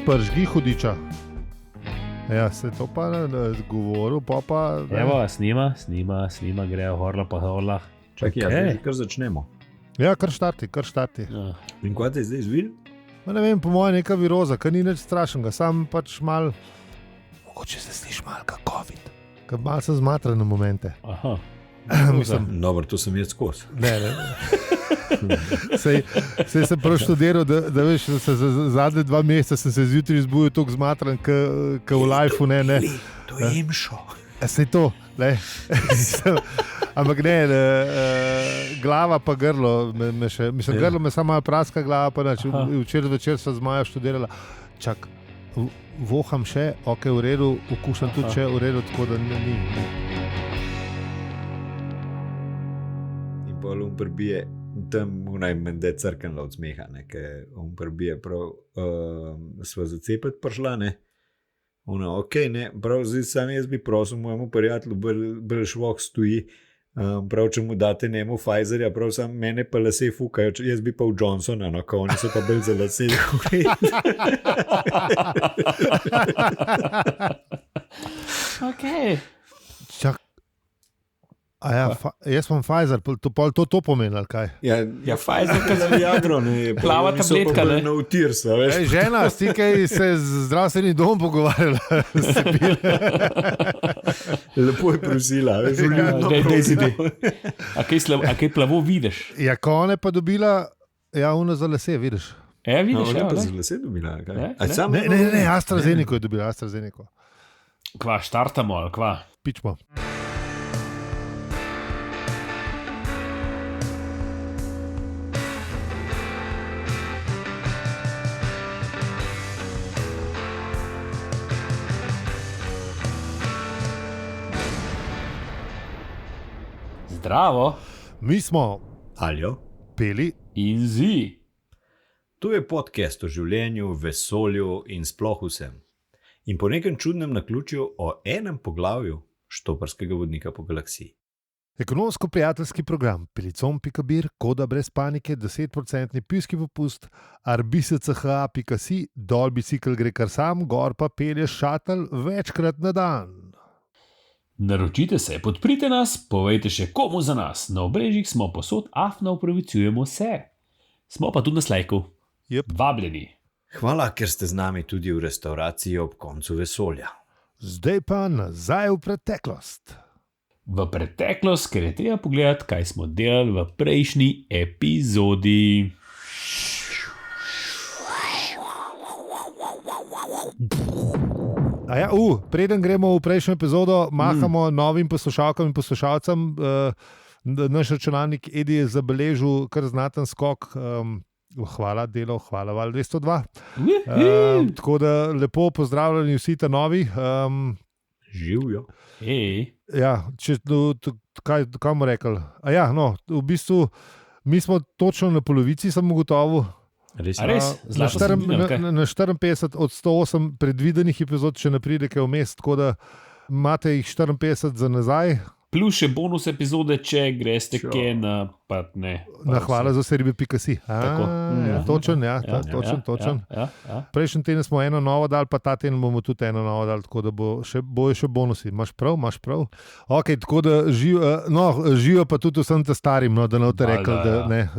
Pržgi hudiča. Ja, se to pa govoril, pa... Evo, snima, grejo horla pa horla. Čakaj, okay. Kar začnemo. Ja, kar štarti. Ja. In kaj te zdaj izvil? Ne vem, po mojem neka viroza, kar ni nič strašnega, sam pač mal... Mogoče se sliš mal ka COVID. Ker mal sem zmatran na momente. Aha. Dobro, to sem jaz skos. Ne. Sej sem prav študiral, da veš, da se zadnje 2 meseca sem se zjutraj zbudil toliko zmatran, ka v lifeu, ne. To je imšo. Sej to, ne. Ampak ne, glava pa grlo, grlo me samo malo praska glava, pa nač, včeraj večer sem z Majo študirala. Čak, voham še, ok, v redu, okušam tudi še v redu, tako da ni. In bolj prbije, tam najmende crknila od smeha, ker prbije prav, sva zacepet prišla, ne. Ok, ne, prav zdaj sam jaz bi prosil mojemu prijatelju, bolj švok stoji, prav če mu date njemu Pfizerja, prav sam mene pa lase fukajo, jaz bi pa v Johnsona, no, ko oni so pa bolj za lase. Ok. Čak, jaz imam Pfizer, to pomeni, ali kaj? Ja, Pfizer, kaj za Viagro, ne. Plava tabletka, ne. Na utirsa, veš. Žena, si kaj se z zdravstvenim domom pogovarjala? Lepo je prosila, veš, vljudno prosila. A kaj plavo vidiš? Ja, ko ona pa dobila, ono za lase, vidiš? Vidiš, ona pa za lase dobila, kaj? Ne, AstraZeneca je dobila, AstraZeneca. Kva, štartamo, ali kva? Pičmo. Zdravo. Mi smo Aljo, Peli in Zi. To je podcast o življenju, vesolju in sploh vsem. In po nekem čudnem naključju o enem poglavju štoparskega vodnika po galaksiji. Ekonomsko-prijateljski program Pelicom.bir, koda brez panike, 10% pivski popust, arbisech.si, dol bicikl gre kar sam, gor pa pelješ šatel večkrat na dan. Naročite se, podprite nas, povejte še komu za nas. Na obrežjih smo posod, afno upravičujemo se. Smo pa tudi na slajku. Yep. Vabljeni. Hvala, ker ste z nami tudi v restavraciji ob koncu vesolja. Zdaj pa nazaj v preteklost. V preteklost, ker je treba pogledati, kaj smo delali v prejšnji epizodi. Preden gremo v prejšnjo epizodo, mahamo novim poslušalkam in poslušalcem. Naš računalnik Edi je zabeležil kar znaten skok. Hvala, Delo, hvala, Val 202. Tako da lepo pozdravljeni vsi ta novi. Živijo. Ja, kaj bomo rekli? V bistvu mi smo točno na polovici, sem ugotovil. Res? Na 54 od 108 predvidenih epizod, če ne pride kaj vmes, tako da imate jih 54 za nazaj. Plus še bonus epizode, če greste kje na partne. Na hvala za seribe.si. Točen. Ja. Prejšnji teden smo eno novo dali, pa ta teden bomo tudi eno novo dali, tako da bojo še bonusi. Imaš prav. Ok, tako da živijo pa tudi vsem te starim, da ne boste rekli, da ne.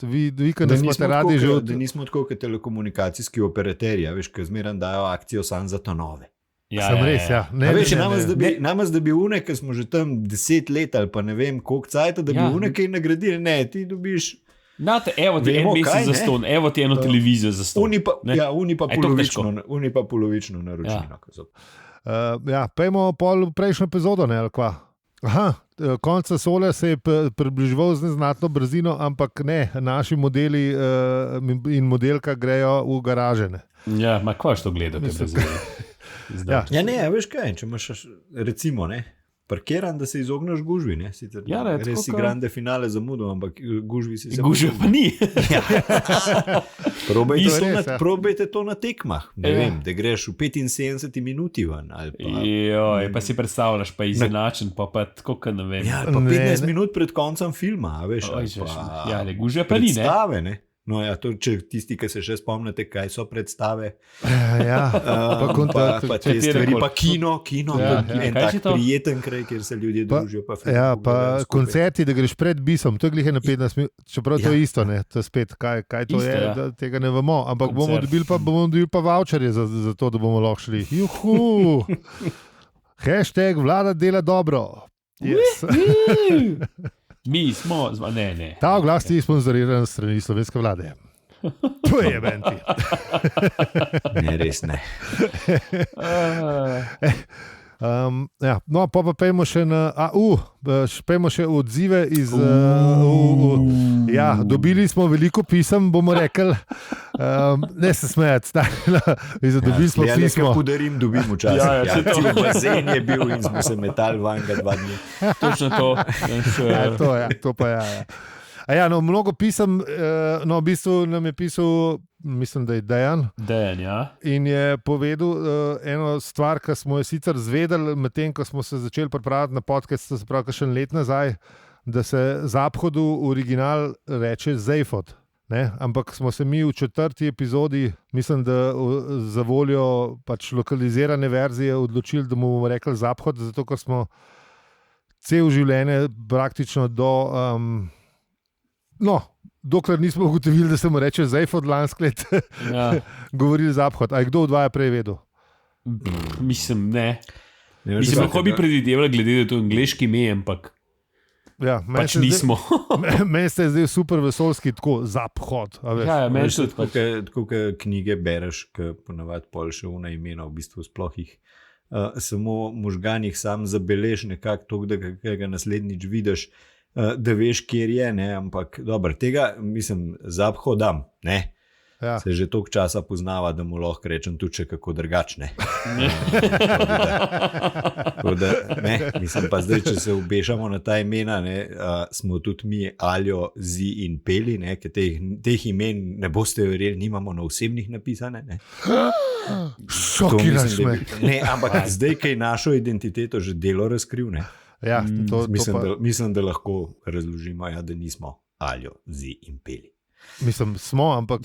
Vi, kad ne smete radi že... Da nismo tako kot telekomunikacijski operaterji, veš, ki zmeraj dajo akcijo sam za to nove. Res, ja. Namaz, da bi une, ki smo že tam 10 let ali pa ne vem koliko cajta, da bi une kaj nagradili, ne, ti dobiš... Evo ti en mesec za ston, evo ti eno televizijo za ston. Uni pa polovično naročnino. Pejmo pol prejšnjo epizodo, ne, ali kva? Konc vesolja se je približeval z neznatno brzino, ampak ne, naši modeli in modelka grejo v garaže. Ja, ma kva što gledal, kaj brzino? Ne, veš kaj, če imaš recimo, ne, parkiran, da se izogneš gužvi, ne, sicer res si grande finale zamudil, ampak gužvi si se... Gužve pa ni. Probajte to na tekmah, ne vem, da greš v 75 minuti ven, ali pa... Pa si predstavljaš, pa izenačen, pa tako, ne vem. Ja, pa 15 minut pred koncem filma, veš, gužve pa ni, ne. Predstave, ne. No, ja, to, če tisti, ki se še spomnite, kaj so predstave. Pa te stvari, pa kino, en Kaj tak si to? prijeten kraj, kjer se ljudje družijo. Pa koncerti, da greš pred bisom, to je glihe na 15 minut, čeprav to je isto, ne, to je spet, kaj to Isto, je, ja. da tega ne vemo, ampak bomo Koncert. dobili pa voucherje za to, da bomo lahko šli. Juhu! Hashtag vlada dela dobro. Yes. Mi smo, ne. Ta oglas je sponzoriran strani slovenske vlade. To je menti. Ne, res ne. No, pa pejmo še na pejmo še odzive iz dobili smo veliko pisem, bomo rekli. Ne se smejati, dobili smo pismo. Podarim, dobim včasih. Cel bazen je bil in smo se metali vanga 2 dni. Točno to. To pa ja. Mnogo pisem, v bistvu nam je pisal, mislim, da je Dejan. Ja. In je povedal eno stvar, ki smo jo sicer zvedeli, medtem ko smo se začeli pripravljati na podcast, se pravi, še let nazaj, da se Zaphodu original reče Zajfod. Ampak smo se mi v 4. epizodi, mislim, da za voljo pač lokalizirane verzije odločili, da bomo rekli Zaphod, zato ker smo cel življenje praktično dokler nismo ugotovili, da se mu reče Zajfod lansko let, govorili Zaphod. A je kdo od vas prej vedel? Mislim, ne. Mislim, lahko bi predvidevali, glede da je to angleški ime, ampak pač nismo. Meni se je zdaj super vesolski, tako Zaphod. Meni se tako. Tako knjige bereš, ki ponavadi pol še una imena v bistvu sploh jih samo možganih sam zabelež nekako to, da ga naslednjič vidiš, da veš, kjer je, ne, ampak dobro, tega, mislim, Zaphodam, ne, se že toliko časa poznava, da mu lahko rečem tudi še kako drugačne. Mislim pa zdaj, če se obešamo na ta imena, ne, smo tudi mi Aljo, Zi in Peli, ne, ker teh imen ne boste verjeli, nimamo na osebnih napisane. Ne. Šokiraš me. Ne, ampak zdaj, kaj našo identiteto že delo razkril, ne. Mislim, da lahko razložimo, da nismo Aljo, Zi in Peli. Mislim, smo, ampak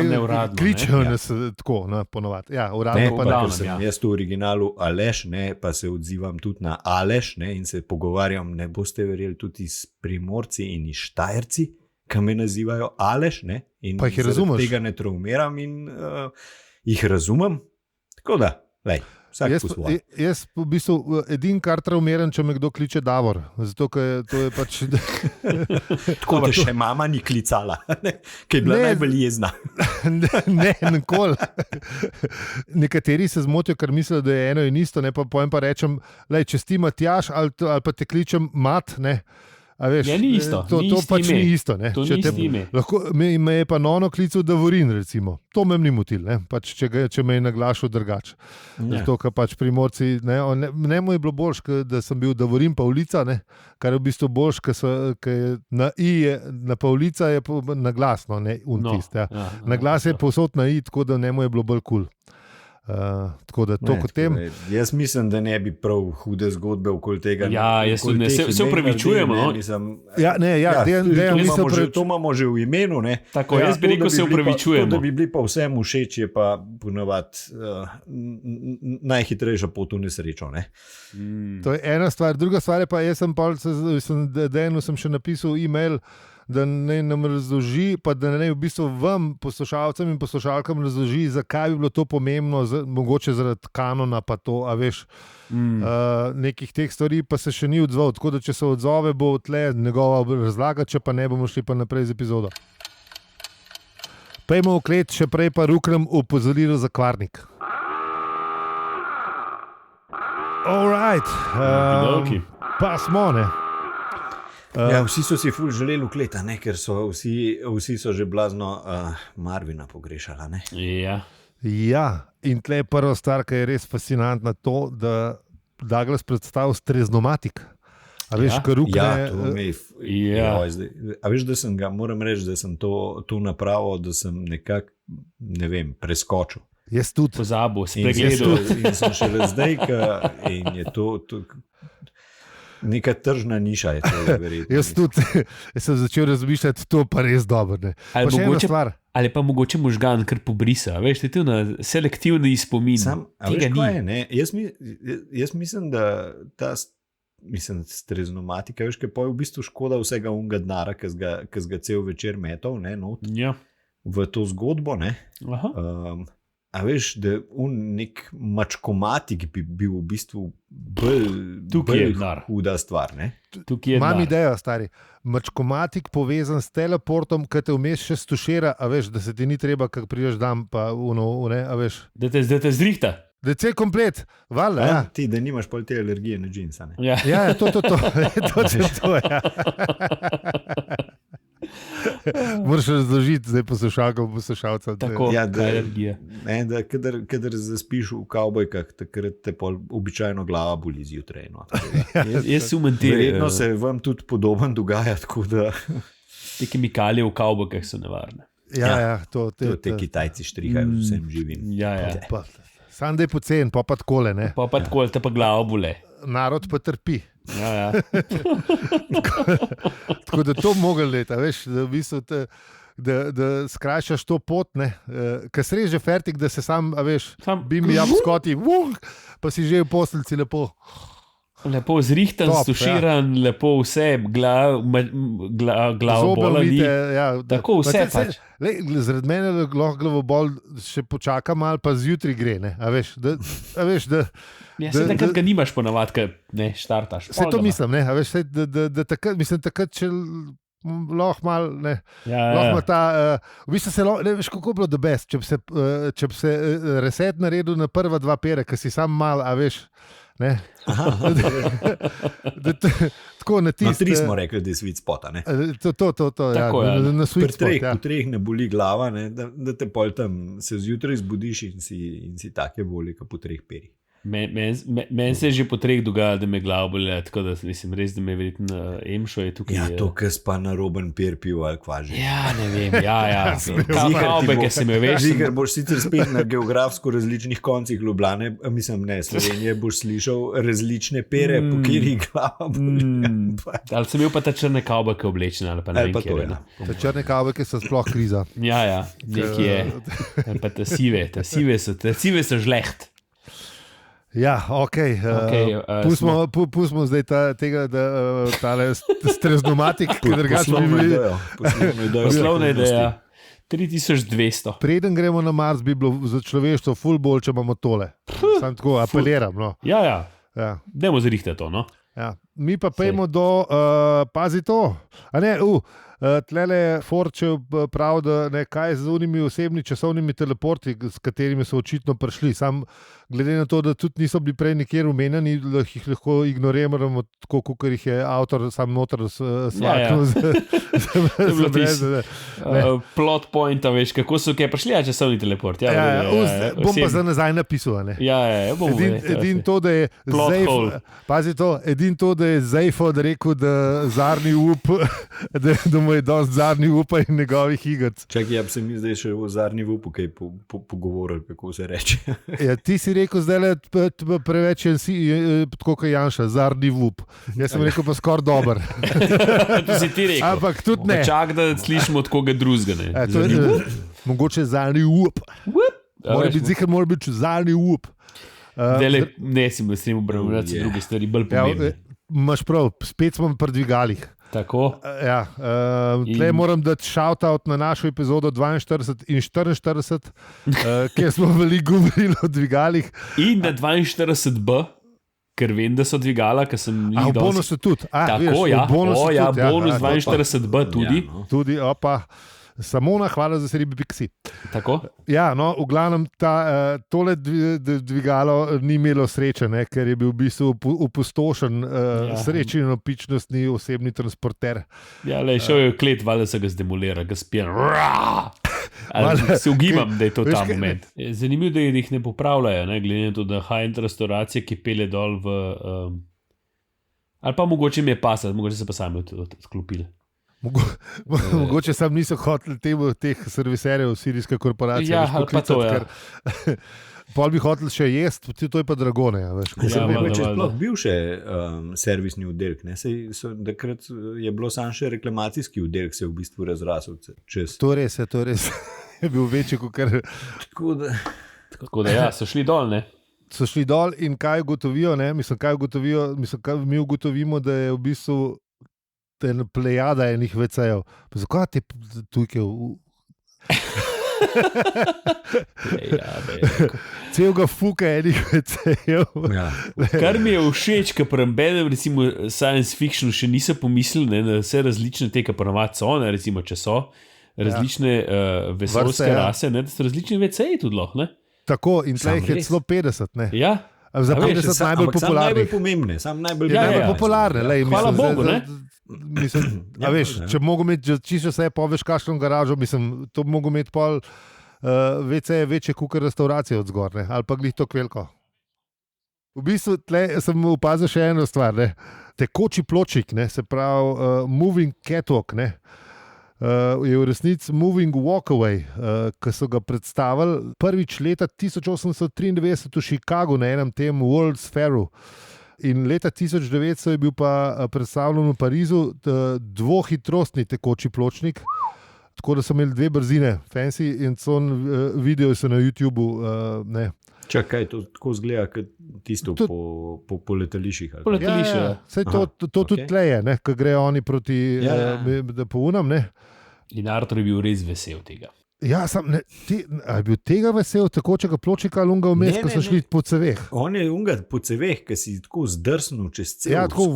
neuradno. Kličejo nas tako, ponovadi. Uradno pa ne. Sem jaz v originalu Aleš, ne, pa se odzivam tudi na Aleš, ne, in se pogovarjam, ne boste verjeli, tudi s Primorci in iz Štajerci, ki me nazivajo Aleš, ne, in pa jih razumeš. Tega ne traumiram in jih razumem. Tako da, jaz v bistvu edin kar traumiram, če me kdo kliče Davor. Zato, ker to je pač... Tako da še mama ni klicala, ki je bila najbolj jezna. Ne, nikoli. Nekateri se zmotijo, ker mislijo, da je eno in isto, ne, pa pojem pa rečem, če si ti Matjaž ali pa te kličem Mat, ne. A veš, ni isto. To pač ni isto. Ne. To ni isto ime. Lahko me je pa Nono klical Davorin, recimo. To me ni motil, ne. Pač, če me je naglašal drugače. Zato, ker pač Primorci, ne mu je bilo boljš, da sem bil Davorin Pavlica, ne. Kar je v bistvu boljš, ker na I je, na Pavlica je na glas, ne, tist. Na glas je povsod na I, tako da ne mu je bilo bolj kul. Tako da to kot tem. Jaz mislim, da ne bi prav hude zgodbe okoli tega. Se upravičujemo. To imamo že v imenu. Ne? Tako, jaz bi rekel, se upravičujemo. Da bi bili pa vsem všeč, je pa ponavadi najhitrejša pot v nesrečo. Ne? To je ena stvar. Druga stvar je pa, jaz Dejanu sem še napisal e-mail, da ne nam razloži, pa da ne v bistvu vam, poslušalcem in poslušalkam razloži, zakaj bi bilo to pomembno, mogoče zaradi kanona, pa to, a veš, nekih teh stvari, pa se še ni odzval. Tako da, če se odzove, bo tle njegova razlaga, če pa ne, bomo šli pa naprej z epizodo. Pejmo v klet, še prej pa Ruknem opozorilo za kvarnik. All right. Pa smo, ne. Vsi so si ful želeli v kleta, ne, ker so vsi so že blazno Marvina pogrešala. Ne? In tle je prva stvar, ki je res fascinantna, to, da Douglas predstavil Streznomatik. A veš, kar Rukne... A veš, da sem ga, moram reči, da sem to napravil, da sem nekako, ne vem, preskočil. Jaz tudi. Pozabil, spregledal. In sem šele zdaj, in je to Neka tržna niša je to, verjetno. Jaz sem začel razmišljati, to pa res dobro. Ne. Ali Pa še ena mogoče- stvar. Ali pa mogoče možgan kar pobrisa, veš, to je na selektivni spomin. A Tega veš, kaj ni. je, ne? Jaz mislim, da ta streznomatika, veš, kaj pa je v bistvu škoda vsega unga denara, ki si ga cel večer metal, ne, not, Ja. v to zgodbo, ne. Aha. A veš, da nek mačkomatik bi bil v bistvu Tukaj je bolj denar. huda stvar, ne. Tukaj je Imam denar. idejo, stari. Mačkomatik povezan s teleportom, ki te vmes še stušira, a veš, da se ti ni treba, kak priješ dan, pa ne, a veš. Da te zrihta. Da je cel komplet, valjda, ja. Ti, da nimaš pol te alergije na džinsa, ne. Ja. Ja, to. Točno to, ja. Moraš razložiti zdaj poslušalcem. Tako, Ja, kaj je alergija. Ne, da kadar zaspiš v kavbojkah, takrat te pol običajno glava boli zjutraj. No, Jaz sumem te, verjetno se vam tudi podoben dogaja, tako da te kemikalije v kavbokah so nevarne. Ja, te Kitajci štrihajo z vsem živim. Ja, ja. Sam da je pocen, pa takole, ne. Pa tako, te pa glava bole. Narod pa trpi. Ja, ja. Tako da to mogel leta, veš, da, v bistvu da skrajšaš to pot, ker si res že fertik, da se sam, a veš, bi mi jabskoti, pa si že v postelci lepo. Lepo zrihtan, Top, stuširan, lepo vse, glavo boli. Ja, Tako, vse pač. Zaradi mene lahko glavobol še počaka malo, pa zjutraj gre, ne, a veš, da Ja, se takrat ga nimaš ponavadi, ker ne štartaš. Vse to mislim, ne, a veš, da takrat, če lahko malo, ne, lahko ta, v bistvu se lahko, ne veš, kako je bilo the best, če bi se reset naredil na prva dva pere, ker si sam mal, a veš, ne. Tako na tisti. Tri smo rekli, da je sweet spota, ne. Tako, ja, na sweet spot, ja. V treh ne boli glava, ne, da te pol tam se zjutraj zbudiš in si take boli, kot po treh perih. Meni se že po treh dogaja, da me glava boli, tako da mislim res, da me verjetno Emšo je tukaj. Ja, to, ker spa na roben per pil ali kvaži. Ja, ne vem, ja. Kavbe, ki se me veš. Ziger boš sicer spet na geografsko različnih koncih Ljubljane, mislim ne, Slovenije, boš slišal različne pere, po kjerih glava boli. Ali sem imel pa ta črne kavbe, ki oblečene, ali pa ne vem, kjer je. Ta črne kavbe, ki so sploh kriza. Ja, nekje je. Ali pa ta sive so žleht. Ja, ok. Pustimo zdaj tale streznomatik, ki drugače bi bili. Poslovna ideja. 3200. Preden gremo na Mars, bi bilo za človeštvo ful bolj, če imamo tole. Sam tako apeliram. No. Ja. Dajmo zrihtati to, no. Ja. Mi pa pejmo do, pazi to, a ne, tlele Forčev pravi, da ne, kaj z unimi osebnimi časovnimi teleporti, s katerimi so očitno prišli. Sam glede na to, da tudi niso bili prej nikjer omenjeni, da jih lahko ignoriramo, tako kot jih je avtor sam noter svaknil. Plot point, veš, kako so kaj prišli, časovni teleport. Bom pa za nazaj napisal. Edin to, da je Zejf, pazi to, edin to, da je Zejfod rekel, da zadnji up, da mu je dosti zadnji upa in njegovih igric. Čakaj, ja bi se mi zdaj še v zadnji upu kaj pogovoril, kako se reče. Ja, ti si rekel zdaj preveč, tako kot Janša, zadnji up. Jaz sem rekel pa skoraj dober. To si ti rekel. Ampak tudi ne. Čak, da slišimo od koga drugega. Mogoče zadnji up. Mora biti zadnji up. Ne si mi s tem obravnavati druge stvari, bolj pomembne. Imaš prav, spet smo pri dvigalih. Tako. Ja, tle moram dati shout-out na našo epizodo 42 in 44, kjer smo veliko govorili o dvigalih. In na 42b, ker vem, da so dvigala, ker sem jih dal. Bonus je tudi. Tako, ja. Bonus 42b tudi. Tudi, opa. Samona, hvala za serijo Pixi. Tako? Ja, no, v glavnem tole dvigalo ni imelo sreče, ne, ker je bil v bistvu opustošen srečen in opičnostni osebni transporter. Ja, le, šel je v klet, valjda se ga zdemolira, ga spijan. Se ugibam, da je to ta moment. Zanimivo, da jih ne popravljajo, ne, glede na to, da high-end restauracije, ki pele dol v... ali pa mogoče mi je pasati, mogoče se pa sami odklopili. Mogoče sam niso hoteli teh serviserjev sirijske korporacije. Ja, veš, ali pa to, ja. Pol bi hotel še jesti, to je pa dragone. Ja, veš, Če valjda, je valjda. sploh bil še servisni oddelek, takrat je bilo samo še reklamacijski oddelek, se je v bistvu razrasel čez. To je res. Je bil večji kot kar. Tako da ja, so šli dol, ne? So šli dol in kaj ugotovijo, ne? Kaj mi ugotovimo, da je v bistvu plejada enih WC-jev. Pa zakaj te tujke celega fuka enih WC-jev. Ja. Kar mi je všeč, ker pri nobenem recimo science fictionu še niso pomislili, ne, na vse različne te, ki ponavadi so, ne, recimo če so različne vesoljske Vrste, ja. rase, ne, da so različni WC-ji tudi lahko, ne? Tako, in tle Sam jih je res. celo 50, ne? Ja, Za A veš, 50 najbolj Najbolj popularnih. pomembne, sam najbolj Ja, Najbolj ja. popularne. Lej, Hvala Bogu, ne? Mislim, a veš, če mogo imeti čisto vse, poveš kakšno garažo, mislim, to mogo imeti pol WC je večje kot restauracije od zgor, ne? Ali pa glih to veliko. V bistvu tle sem opazil še eno stvar, ne? Tekoči pločnik, ne? Se pravi moving catwalk, ne? Je v resnici moving walkaway, ki so ga predstavili prvič leta 1893 v Chicagu na enem tem World's Fairu. In leta 1900 je bil pa predstavljen v Parizu dvohitrostni tekoči pločnik, tako da so imeli dve brzine, fancy, in so video so na YouTubu. Ne. Čakaj, to tako zgleda, kot tisto po letališčih. Po letališču, ja. Saj to tudi okej. tle je, ne, ko grejo oni proti po unam. Ne. In Artur je bil res vesel tega. Ja, a je bil tega vesel, tekočega pločnika ali unga vmes, ko so šli po ceveh? On je unga po ceveh, ki si tako zdrsnil čez cel. Ja, tako,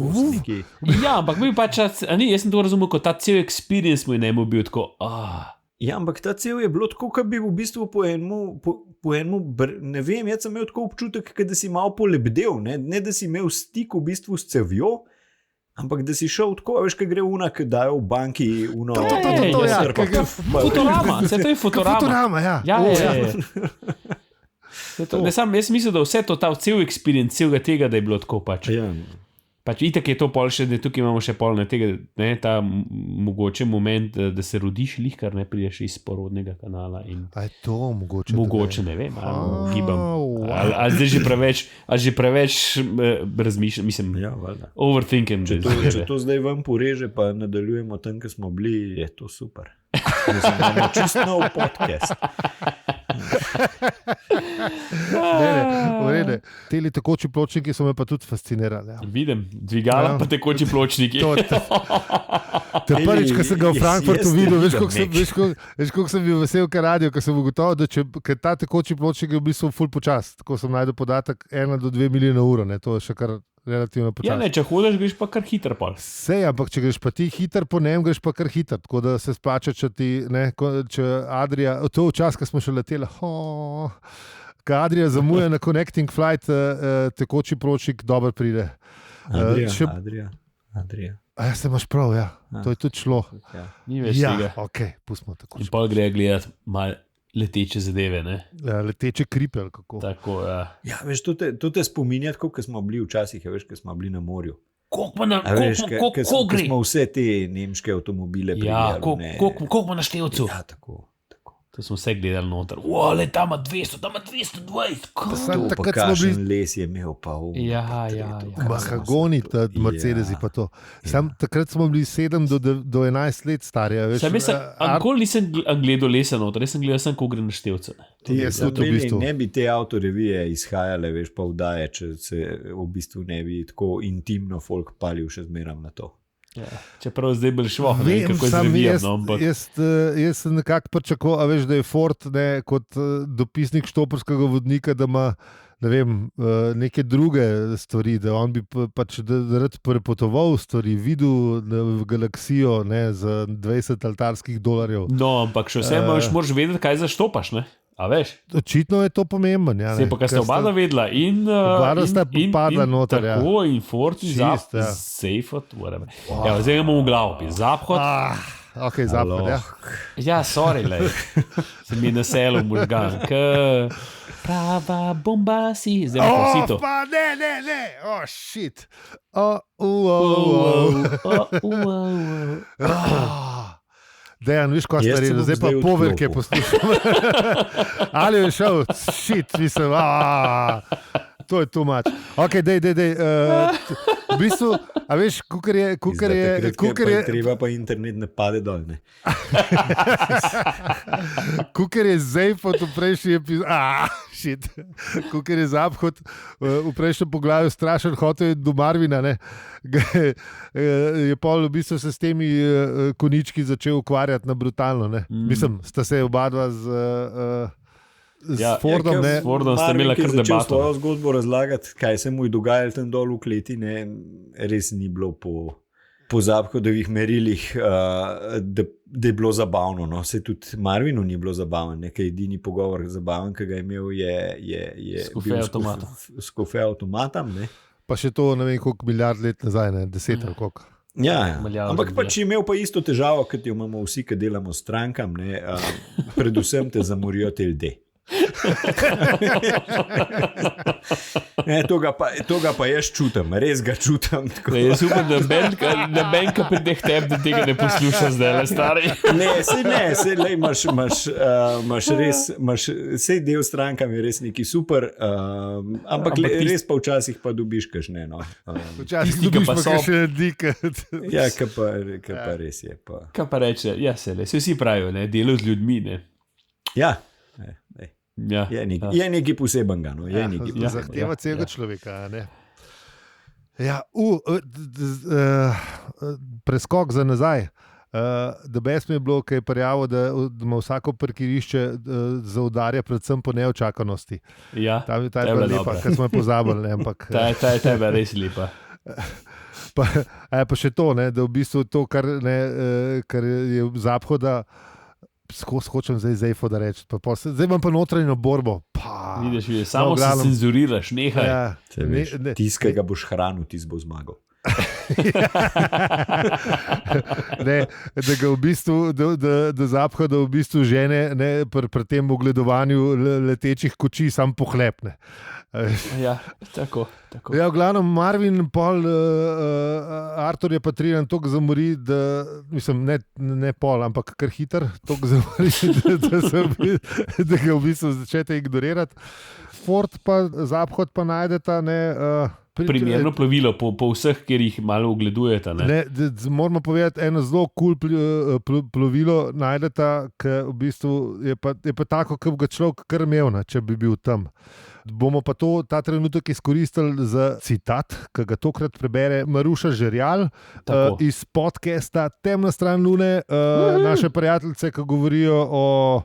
Ja, ampak bil pač, jaz sem to razumel, kot ta cel experience mu je ne bil tako, Ja, ampak ta cel je bilo tako, kot bi v bistvu po enemu, ne vem, jaz sem imel tako občutek, da si malo polebdel, ne da si imel stik v bistvu s cevjo, ampak da si šel tako, veš, kaj gre unak, dajo v banki uno. To, ja. Futurama, vse to je Futurama. Futurama, ja. Ja. Jaz mislim, da vse to, ta cel experience, celega tega, da je bilo tako pač. Ja. Pač itak je to pol še, da tukaj imamo še pol tega, ne, ta mogoče moment, da se rodiš lihkar, ne prideš iz porodnega kanala. In A je to mogoče? mogoče, ne vem, ali gibam. Ali zdaj že preveč razmišljam, mislim, Ja, valjda. overthinking. Če to zdaj vam poreže, pa nadaljujemo tam, kjer smo bili, je to super. Mislim, imamo čisto nov podcast. Ne. Teli tekoči pločniki so me pa tudi fascinirali. Ja. Vidim, dvigala Ja. pa tekoči pločniki. To je prvič, ko sem ga v Frankfurtu Jaz videl, veš, vidim, koliko sem bil vesel, ker radio, ker sem ugotovil, da ker ta tekoči pločnik je v bistvu ful počas. Tako sem najdel podatek 1 do 2 milijona ur, ne, to je še kar relativno Ja, počas. ne, če hodiš, greš pa kar hiter pol. Sej, ampak če greš pa ti hiter po njem, greš pa kar hiter. Tako da se splača, če Adria, to včasih, ko smo še leteli, ko Adria zamuja na connecting flight, tekoči pločnik dobro pride. Adria. A ja, se imaš prav, ja. To je tudi šlo. Ja. Ni več Ja, tega. ok, pustimo tako. In pol gre gledati malo leteče zadeve, ne? Leteče kripe ali kako. Tako, ja. Ja, veš, to te spominja, kot smo bili včasih, veš, ko smo bili na morju. Koliko pa na, A veš, koliko ko gre? smo vse te nemške avtomobile Ja, pripeljali, ne. koliko pa na števcu? Ja, tako. To smo vse gledali noter. Le, tam ima 200, tam ima 220. Sam To pa takrat smo bili kakšen les je imel, pa Ja, portret, ja, to, ja. kaj mahagoni, smo se- Mercedesi pa to. Ja. Takrat smo bili 7 do 11 let stari. a Veš, Sam jaz nikoli nisem gledal lesa noter, jaz sem gledal samo, ko gre na števcu. Jaz tudi v bistvu. Ne bi te avtorevije izhajale, veš, pa vdaje, če se v bistvu ne bi tako intimno folk palil še zmeram na to. Ja. Čeprav zdaj bolj šlo, ne Vem, vem, kako je sam zrevijal, jaz, no, ampak jaz sem nekako pričakoval, a veš, da je Ford kot dopisnik štoprskega vodnika, da ima ne vem, neke druge stvari, da on bi pač rad prepotoval stvari, videl galaksijo za 20 altarskih dolarjev. no, ampak še vse moraš vedeti, kaj zaštopaš, ne? A veš? Očitno je to pomembno. Ja, Se pa, kar sta oba vedela in Oba sta padla noter, ja. Tako, in Ford in Čist, ja. Safet, whatever. Ja, zdaj imamo v glavu, zapad. ok, zapad, ja. Ja, sorry, lej. Se mi naselil možgan. Prava bomba si. Zdaj pa vsi to. Pa ne, shit. Dejan, viš, kaj ste redili, zdaj pa poverke poslušam. Ali je šel, shit, mislim, to je too much. Ok, dej. V bistvu, a veš, kukar je... Treba pa internet ne pade dol, ne? Kukar je Zejfot v prejšnji epizodi, kukar je Zaphod v prejšnjem poglavju strašen hotel do Marvina, ne? Je pol v bistvu se s temi konički začel ukvarjati na brutalno, ne? Mislim, sta se oba dva z Fordom, ne? S Fordom ste imeli kar debato. Začel svojo zgodbo razlagati, kaj se mu je dogajalo tam dol v kleti, ne? Res ni bilo po Zaphodovih merilih, da je bilo zabavno, no? Se tudi Marvinu ni bilo zabavno, nekaj edini pogovor zabaven, ki ga je imel je s Kofe avtomatom, ne? Pa še to, ne vem, koliko milijard let nazaj, ne? 10 ali koliko. Ja. Ampak pač imel pa isto težavo, kot jo imamo vsi, ki delamo s strankam, ne? Predvsem te zamorijo te ljudje. To ga pa jaz čutim, res ga čutim. Jaz upam, da Benka pri teh tebi, da tega ne posluša zdaj, le stari. Ne, imaš res, sej del strankam je res neki super, ampak res pa včasih pa dobiš kakšne, no. Včasih dobiš pa kakšne dikat. Ja, kaj pa res je. Kaj pa reče, ja, se vsi pravijo, ne, delo z ljudmi, ne. Ja, je nekaj posebenega, no. Zahteva celega človeka, ne. Ja, preskok za nazaj. Da best mi je bilo, kaj je prijavil, da ima vsako parkirišče zaudarja predvsem po neočakanosti. Ja, ta je bila lepa, ker smo je pozabili, ne, ampak... Ta je bila res lepa. Pa še to, ne, da v bistvu to, kar je Zaphoda, hočem zdaj Zejfoda reči, zdaj imam pa notranjo borbo. Vidiš, samo se cenzuriraš, nehaj. Ja, tiskaj ga boš hranil, tis bo zmagal. Ne, da ga v bistvu, da Zaphoda v bistvu žene pri tem ogledovanju letečih kočij sam pohlepne. Ja, tako. Ja, v glavnem Marvin Pol, Artur je pa Triran toliko zamori, da, mislim, ne Pol, ampak kar hiter, toliko zamori, da ga v bistvu začete ignorirati. Ford pa Zaphod pa najdeta, primerno plovilo po vseh, kjer jih malo ogledujete. Moramo povedati, eno zelo cool plovilo najdeta, ki v bistvu je pa tako, kot bi ga človek kar imel, če bi bil tam. Bomo pa ta trenutek izkoristili za citat, ki ga tokrat prebere Maruša Žerjal iz podcasta Temna stran Lune, naše prijateljice, ki govorijo o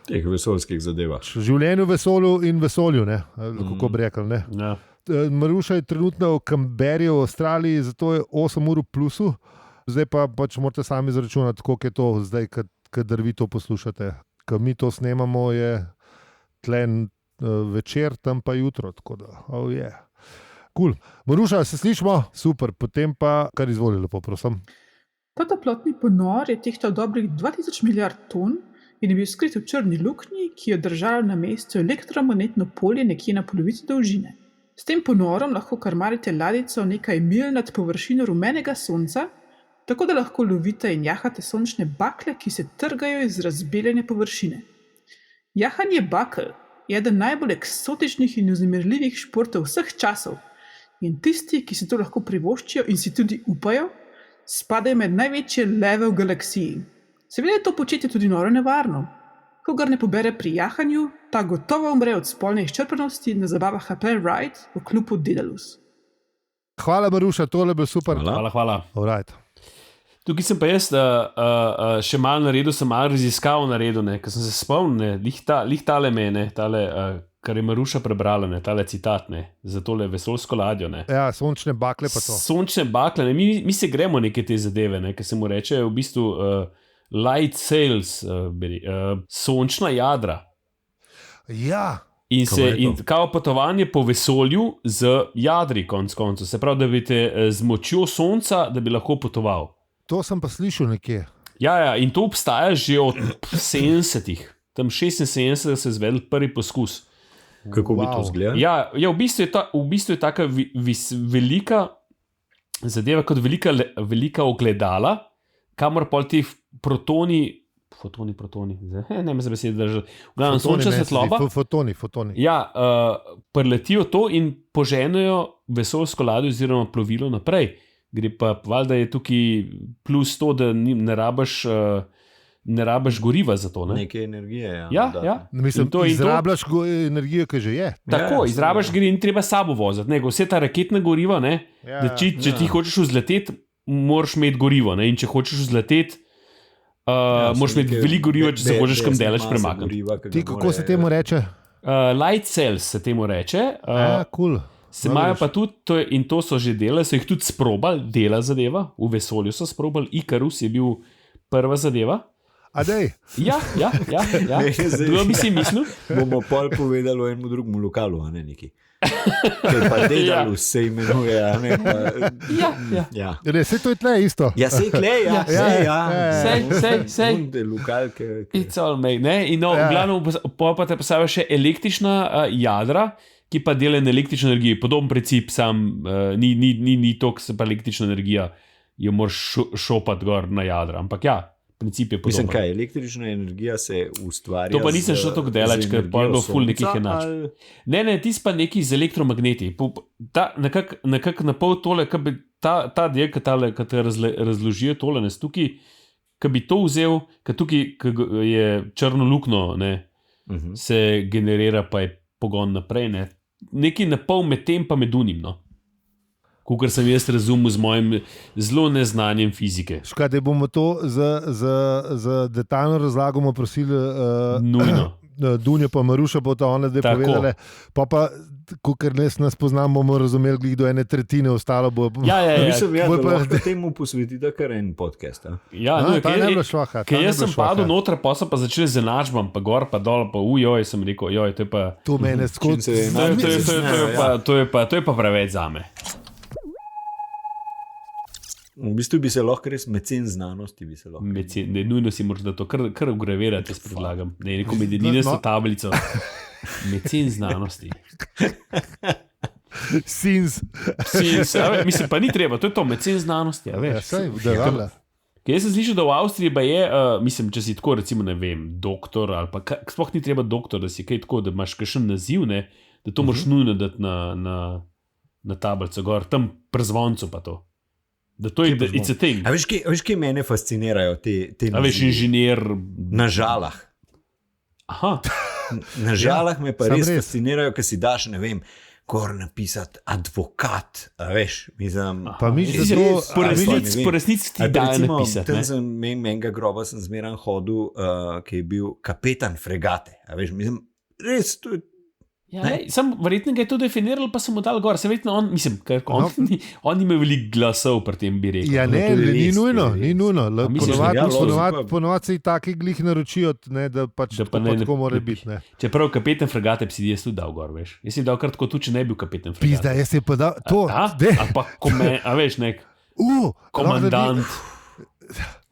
teh vesoljskih zadevah. Življenju, vesolju in vesolju, kako bi rekli, ne. Ja. Maruša je trenutno v Canberri v Avstraliji, zato je 8 ur v plusu. Zdaj pa pač morate sami izračunati, koliko je to zdaj, kadar vi to poslušate. Ko mi to snemamo, je tlen večer, tam pa jutro, tako da, Cool. Maruša, se slišimo? Super, potem pa kar izvoli lepo, prosim. Toplotni ponor je tehtal dobrih 2000 milijard ton in je bil skrit v črni luknji, ki je držala na mestu elektromagnetno polje nekje na polovici dolžine. S tem ponorom lahko krmarite ladjico nekaj milj nad površino rumenega sonca, tako da lahko lovite in jahate sončne bakle, ki se trgajo iz razbeljene površine. Jahanje bakel je eden najbolj eksotičnih in vznemirljivih športov vseh časov in tisti, ki si to lahko privoščijo in si tudi upajo, spadajo med največje leve v galaksiji. Seveda je to početje tudi noro nevarno. Kogar ne pobere pri jahanju, ta gotovo umre od spolne izčrpanosti na zabavah Apple Ride v klubu Daedalus. Hvala, Maruša, tole bo super. Hvala. Alright. Tukaj sem pa jaz še malo naredil, sem malo raziskav naredil, ker sem se spomnil, lih tale mene, kar je Maruša prebrala, tale citat, za tole vesoljsko ladjo. Ja, sončne bakle pa to. Sončne bakle, mi se gremo neke te zadeve, ker se mu reče v bistvu light sails, sončna jadra. Ja. In kao potovanje po vesolju z jadri, konc koncev. Se pravi, da bi te z močjo sonca, da bi lahko potoval. To sem pa slišal nekje. Ja, in to obstaja že od 70-ih. Tam 76 se je izvedel prvi poskus. Kako bi to izgledalo? Ja, v bistvu je taka velika zadeva kot velika ogledala, kamor pol ti protoni, ne me za besede držati, v glavnem sončna svetloba. Fotoni. Ja, preletijo to in poženejo vesoljsko ladjo oziroma plovilo naprej. Gre pa, valjda je tukaj plus to, da ne rabiš goriva za to. Neke energije. Ja. Mislim, izrabljaš energijo, ki že je. Tako, izrabljaš gre in treba sabo voziti. Vse ta raketna goriva, da če ti hočeš vzleteti, moraš imeti gorivo. In če hočeš vzleteti, moraš imeti veliko goriva, če se hočeš kam daleč premakniti. Kako se temu reče? Light cells se temu reče. Cool. Se imajo pa tudi, in to so že delali, so jih tudi sprobali, dela zadeva, v vesolju so sprobali, Ikarus je bil prva zadeva. Adej. Ja. Kdo bi si mislil? Bomo pol povedali o enem drugem lokalu, a ne neki. Ker pa Dedalus se imenuje, a ne pa... Ja. Sej to je tle isto. Ja, sej klej, Sej. Lokal, It's all made, ne? In v glavnem pa te postavlja še električna jadra, ki pa dela na električno energijo. Podoben princip, sam ni to, se pa električna energija, jo moraš šopati gor na jadra. Ampak ja, princip je podoben. Mislim, kaj, električna energija se ustvarja. To pa nisem šel tako delač, ker pa je bilo ful nekih enač. Ne, ti pa neki z elektromagneti. Nekako na pol tole, ta del, ki te razložijo tole, tukaj, ki bi to vzel, ker tukaj je črno luknjo, se generira, pa je pogon naprej, nekaj na pol med tem pa med unim, kakor sem jaz razumel z mojim zelo neznanjem fizike. Škaj, da bomo to za detaljno razlago prosili nujno. Dunjo pa Maruša bo to one zdaj povedale, pa kakor nas poznamo, bomo razumeli glih do 1/3, ostalo bo... Ja. Mislim, da lahko temu posvetite kar en podcast. Ker jaz sem padel noter, pa sem pa začel z enačbam, pa gor, pa dol, pa sem rekel, to je pa... To mene skozi... To je pa preveč zame. V bistvu bi se lahko res mecen znanosti. Nujno si moraš da to kar ugravirati, jaz predlagam. Neko medeninesto tablico. Mecen znanosti. Sins. Mislim, pa ni treba, to je to, mecen znanosti. Jaz sem slišal, da v Avstriji pa je, mislim, če si tako, recimo, ne vem, doktor, ali pa sploh ni treba doktor, da si kaj tako, da imaš kakšen naziv, da to moraš nujno dati na tablico gor, tam przvoncu pa to. Da to je, it's a thing. A veš, kaj mene fascinirajo te a veš, inženir... Na žalah. Aha. Na žalah me pa res fascinirajo, ker si daš, ne vem, gor napisati advokat, a veš, mislim... Pa mislim, po resnici ti daje napisati. Tam sem menjega groba sem zmeran hodil, ki je bil kapetan fregate, a veš, mislim, res, to je... Verjetno ga je to definiral, pa sem mu dal gor. On nima veliko glasov pri tem, bi rekel. Ja, ni nujno. Ponovadi se taki glih naročijo, da pač tako mora biti. Čeprav kapetan fregate bi si jaz tudi dal gor, veš. Jaz si dal kar tako tudi, če ne bi bil kapetan fregate. Pizda, jaz si pa dal to. A veš, nek komandant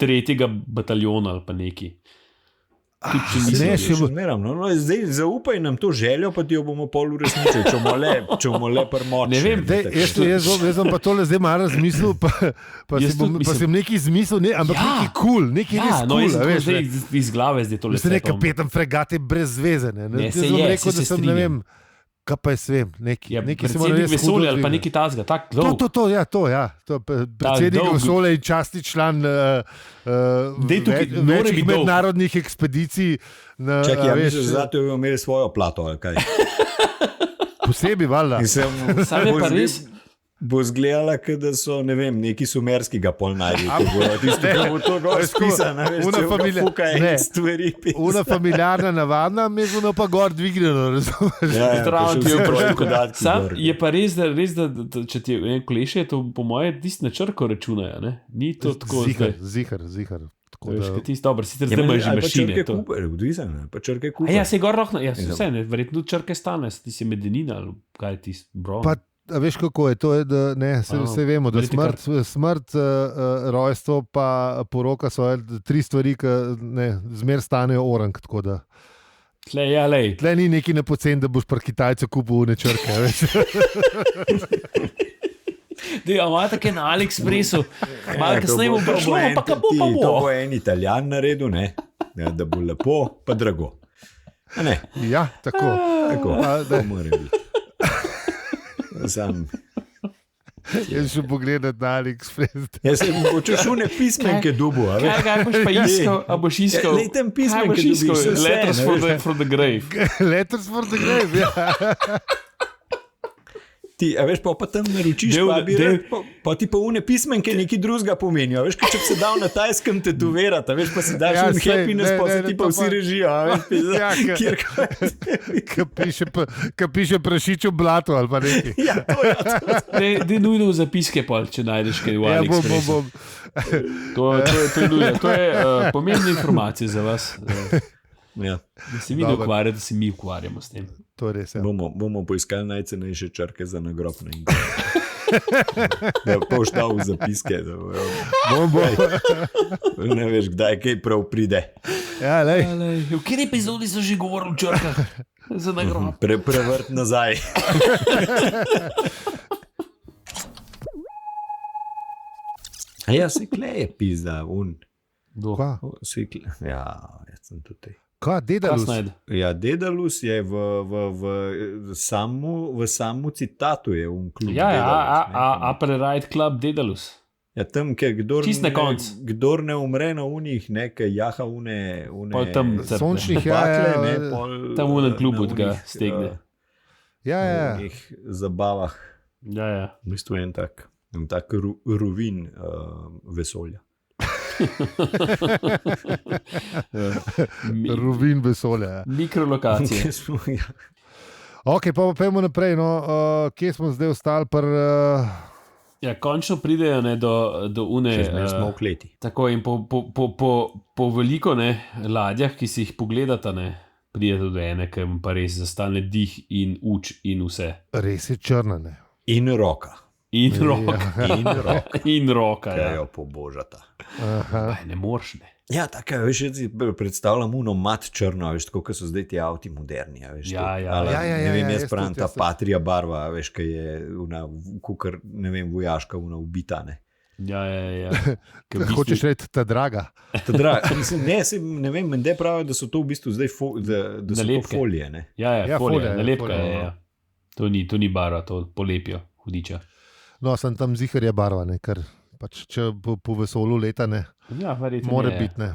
3. bataljona ali pa neki. Zdaj zaupaj nam to željo, pa ti jo bomo pol uresničili, če bomo le prmočni. Ne vem, jaz sem pa tole zdaj malo razmislil, pa sem nekaj izmislil, ampak nekaj cool, nekaj res cool. Iz glave zdaj tole. Mislim, nekaj kapetan fregate brez zveze. Jaz sem rekel, da sem, ne vem, kaj pa je svem, neki se mora res vesolje ali pa neki tazga, tak dolg. To, predsednik vesolja in častni član večjih mednarodnih ekspedicij. Čakaj, ja misliš, zato jo imeli svojo plato, ali kaj? Posebej, valjda. Sam je pa res... Bo zgledala, da so, ne vem, neki sumerskega pol najdi. Tisto, ki bo to gor spisano, veš, če ga fukaj in stvari pisa. Una familiarna navadna, mezuno pa gor dvigneno, razumeš? Sam je pa res, da če ti je koleše, to po moje tisti na črko računajo, ne? Ni to tako... Zihar. Dobro, sicer zdaj imaš že mašine. Pa črke kupe. Ja, se je gor lahko, vse ne, verjetno črke stane, ti si medenina ali kaj ti bron. A veš, kako je to? Je, da, ne, se vemo, da smrt, rojstvo pa poroka so 3 stvari, ki zmer stanejo orang. Tle ni neki napocen, da boš pri Kitajcu kupil nečrke. Ima tako na AliExpressu, malo kasneje bo prišlo, pa bo. To bo en Italijan naredil, ne? Da bo lepo, pa drago. Ne? Ja, tako. To mora biti. Jaz še pogledam na AliExpress. Jaz sem mogoče šune pismenke dubu. Kaj boš pa iskal? A boš iskal? Letem pismenke dubiš. Letters for the grave. Letters for the grave, ja. A veš, pa tam naročiš, pa ti pa une pismenke neki drugega pomenijo. Veš, če bi se dal na Tajskem tetovirati, veš, pa si daš happiness, pa se ti pa vsi režijo. Ka piše prašič v blatu ali pa nekaj. Ja, to je. Dej nujno v zapiske, če najdeš kaj v AliExpressu. To je nujno. To je pomembna informacija za vas. Da se vi ne ukvarjate, da se mi ukvarjamo s tem. To je res, ja. Bomo poiskali najcenejše črke za nagrob na internetu. Da boš dal v zapiske. Ne veš, kdaj kaj prav pride. Ja, lej. V kateri epizodi so že govorili o črkah za nagrob? Prevrt nazaj. A ja, se kleje pizda, Kva? Ja, jaz sem tudi. Kaj, Dedalus? Ja, Dedalus je v samu citatu je klub. Ja, Upper Right Club Dedalus. Ja, tam, kdor ne umre na unih, nekaj jaha une sončnih bakle, tam unen klub od ga stegne. Ja. V unih zabavah. Ja. V bistvu en tak ruvin vesolja. Ruvin vesolja. Mikrolokacije. Ok, pa pojmo naprej. Kje smo zdaj ostali? Ja, končno pridejo do une. Smo v kleti. Tako in po veliko ladjah, ki si jih pogledata, pride do ene, ki pa res zastane dih in uč in vse. Res je črna, ne? In roka. In roka. Ja, jo pobožata. Ne moreš, ne. Ja, tako, veš, jaz si predstavljam uno mat črno, veš, tako, kot so zdaj ti avti moderni, veš. Ja. Ne vem, jaz pravim, ta Patria barva, veš, kaj je una, kukar, ne vem, vojaška, una ubita, ne. Ja. Hočeš reči, ta draga. Ne vem, mende pravijo, da so to v bistvu zdaj da so to folije, ne. Ja, folija, nalepka je. To ni barva, to polepijo, hudiča. No, sem tam zihar je barva, ne, ker pač, če po vesolju leta, ne, mora biti, ne.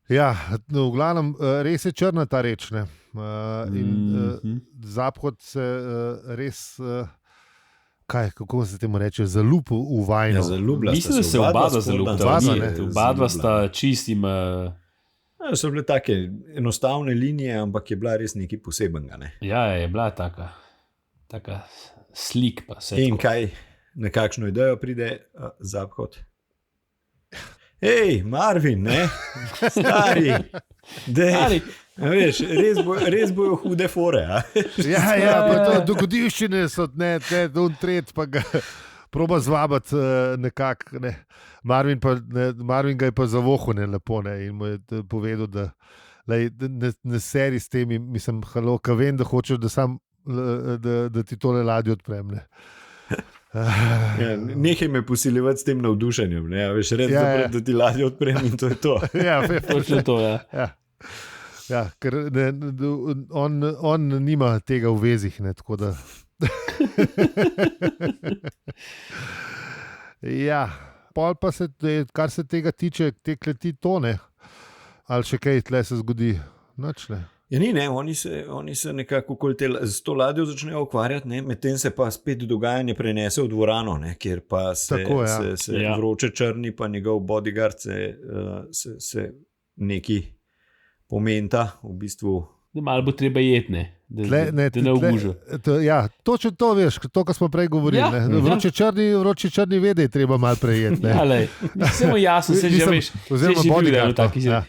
Ja, v glavnem, res je črna ta reč, ne. Zaphod se res, kako se temu reče, zalup v vajno. Ja, zalubila mislim, da se obadva zalubila. Obadva sta čistim. So bile take enostavne linije, ampak je bila res nekaj posebenega, ne. Ja, je bila taka slik pa vse. In kaj? Na kakšno idejo pride Zaphod? Hej, Marvin, ne? Stari. Veš, res bojo hude fore. Ja, pa to dogodivščine so, on tret, pa ga proba zvabati nekako. Ne. Marvin ga je pa zavohal lepo, ne, in mu je povedal, da ne seri s temi, mislim, ka vem, da hočeš, da ti tole ladjo odprem, ne. Ja, nehaj me posiljevati s tem navdušenjem, ne, veš, res zapred, da ti ladjo odprem in to je to. Ja, točno to, ja. Ja, ker on nima tega v vezih, ne, tako da. Ja, pol pa se, kar se tega tiče, te kleti tone, ali še kaj tle se zgodi, nič ne. Ja, ne, oni se nekako s to ladjo začnejo ukvarjati, ne, medtem se pa spet dogajanje prenese v dvorano, ne, kjer pa se vroče črni, pa njegov bodyguard se neki pomenta, v bistvu. Malo bo treba jetne, da ne obužo. Ja, točno to veš, to, kar smo prej govorili. Ja, vroče črni vede je treba malo prejet. Ne. Ja, lej, samo jasno, se že veš, oziroma bodyguard.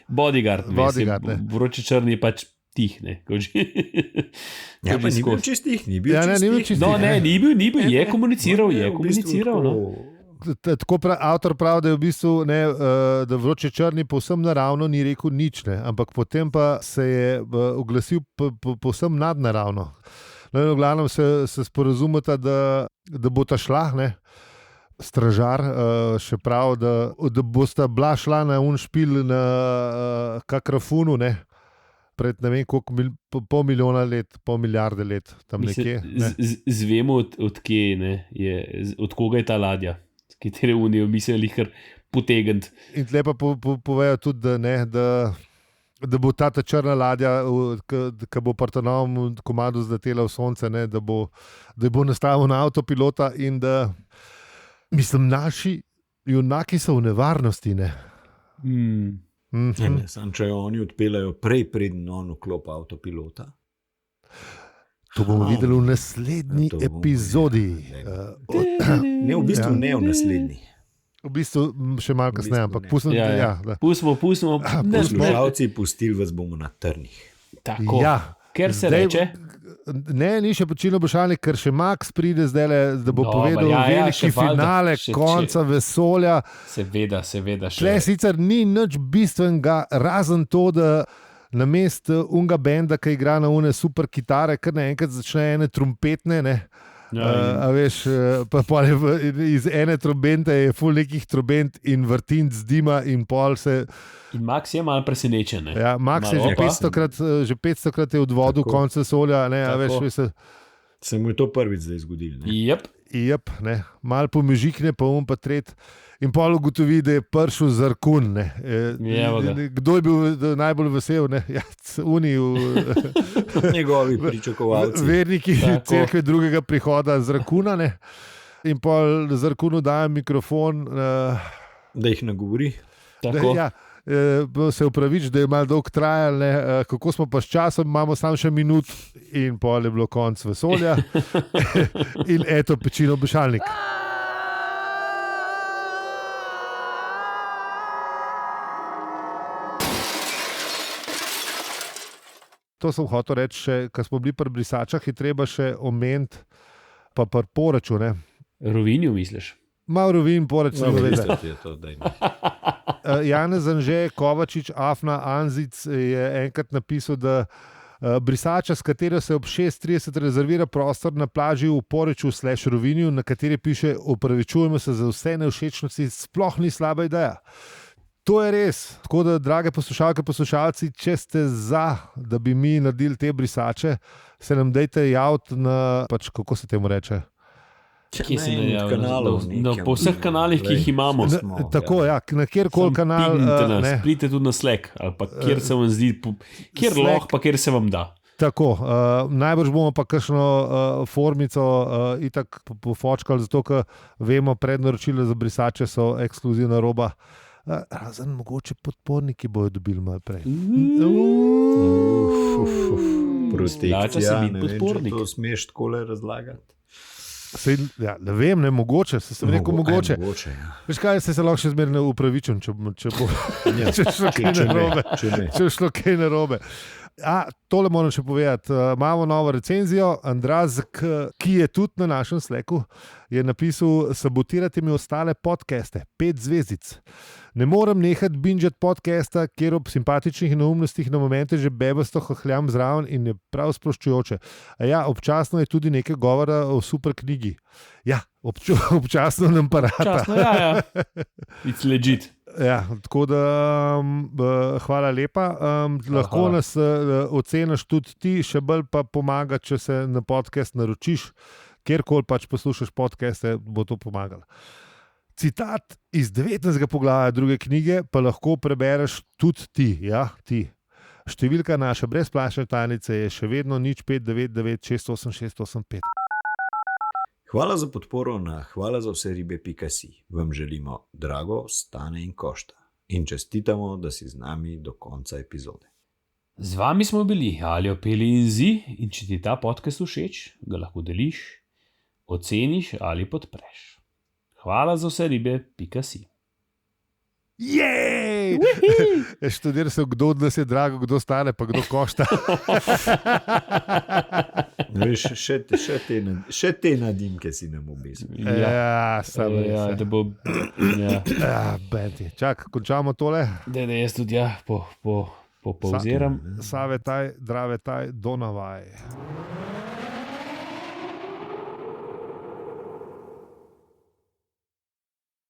Bodyguard, vroče črni pač tih. Ne, Ja, pa ni bil čistih, ni bil Ja, ne, ni bil čistih. čistih. No, ne, ni bil, je komuniciral, je v bistvu komuniciral. No. Tako avtor pravi, da je v bistvu ne, da Vroče črni povsem naravno ni rekel nič, ne, ampak potem pa se je oglasil povsem nadnaravno. No, in v glavnem se sporazumeta, da bo ta šla, ne, stražar, še prav, da bosta bila šla na unšpil na Kakrafunu, ne, pred ne vem koliko, pol milijona let, pol milijarde let, tam nekje. Ne. Zvemo od kje ne, od koga je ta ladja, s katere unijo mislili kar potegniti. In tle pa povejo tudi, da bo ta črna ladja, ki bo Partanovem komadu zletela v sonce, ne, da bo nastavil na avtopilota in da, mislim, naši junaki so v nevarnosti. Ne. Sam, če jo oni odpeljajo prej, preden on vklopa avtopilota. To bomo videli v naslednji epizodi. Ne, v bistvu ne v naslednji. V bistvu še malo kasneje, ampak pustimo. Pustimo. Poslušalci, pustili vas bomo na trnih. Tako, Ja, ker se zdaj, reče. Ne, ni še počino bošalnik, ker še Max pride zdaj, da bo Dobro, povedal veliki še valjda, finale konca vesolja. Seveda. Tle sicer ni nič bistvenega, razen to, da namesto unga benda, ki igra na une super kitare, kar naenkrat začne ene trumpetne, ne. A veš, pa iz ene trombente je ful nekih trombent in vrtinc dima in pol se... In Max je malo presenečen. Ne? Ja, Max je že 500krat je odvodil konce solja, ne, a veš, se mu je to prvič zdaj zgodilo. Yep. Ne, malo pomežikne, pa pa tret. In pol ugotovi, da je prišel Zarkun. Ne. Kdo je bil najbolj vesel? Ne? Ja, njegovi pričakovalci. Verniki cerkve drugega prihoda Zarkuna. Ne. In pol Zarkunu daje mikrofon. Da jih nagovori. Se upravič, da je malo dolg trajal, kako smo pa s časom, imamo samo še minut in pol je bilo konc vesolja in eto pečino bošalnik. To sem hotel reči, ko smo bili pri brisačah, je treba še omeniti pa pri Poreču. Rovinju misliš? Malo Rovin, Poreč. Janez Anže, Kovačič, Afna, Anzic je enkrat napisal, da brisača, s katero se ob 6:30 rezervira prostor na plaži v Poreču / Rovinju, na kateri piše: opravičujemo se za vse nevšečnosti, sploh ni slaba ideja. To je res. Tako da, drage poslušalke, poslušalci, če ste za, da bi mi naredili te brisače, se nam dajte javiti na, kako se temu reče? Kje se ne javlja? Po vseh kanalih, ki jih imamo. Tako, ja, na kjerkoli kanal. Pridite tudi na Slack, ali pa kjer se vam zdi, kjer lahko, pa kjer se vam da. Tako, najbrž bomo pa kakšno formico itak pofočkali, zato ker vemo, prednaročila za brisače so ekskluzivna roba. Razen mogoče podporniki bojo dobili malo prej. Protekcija, ne vem, če to smeš takole razlagati. Ne vem, ne mogoče, se sem rekel mogoče. Ja. Veš kaj, se lahko še zmeraj upravičim, če šlo kaj narobe. Tole moram še povedati. Imamo novo recenzijo. Andrazek, ki je tudi na našem Slacku, je napisal: sabotirati mi ostale podcaste, 5 zvezdic. Ne morem nehati binžati podcasta, kjer ob simpatičnih neumnostih na momente že bebasto hahljam zraven in je prav sproščujoče. Občasno je tudi nekaj govora o super knjigi. Ja, občasno nam pa rata. Občasno, ja. It's legit. Ja, tako da hvala lepa. Lahko nas oceniš tudi ti, še bolj pa pomaga, če se na podcast naročiš, kjerkoli pač poslušaš podcaste, bo to pomagalo. Citat iz 19. poglavja druge knjige pa lahko prebereš tudi ti. Ja, ti. Številka naše brezplačne tajnice je še vedno 0599 688 685. Hvala za podporo na hvalazavseribe.si. Vam želimo drago, stane in košta. In čestitamo, da si z nami do konca epizode. Z vami smo bili Aljo, Peli in Zi, in če ti ta podcast všeč, ga lahko deliš, oceniš ali podpreš. Hvala za vse ribe.si. Jej! Študiral sem, kdo od nas je drago, kdo stane, pa kdo košta. Veš, še te nadimke si nam obesil. Ja, samo ja, res. da bo. Ja. Benti. Čak, končamo tole. Da, jaz tudi ja, pauziram. Save taj, drave taj, Donavaj.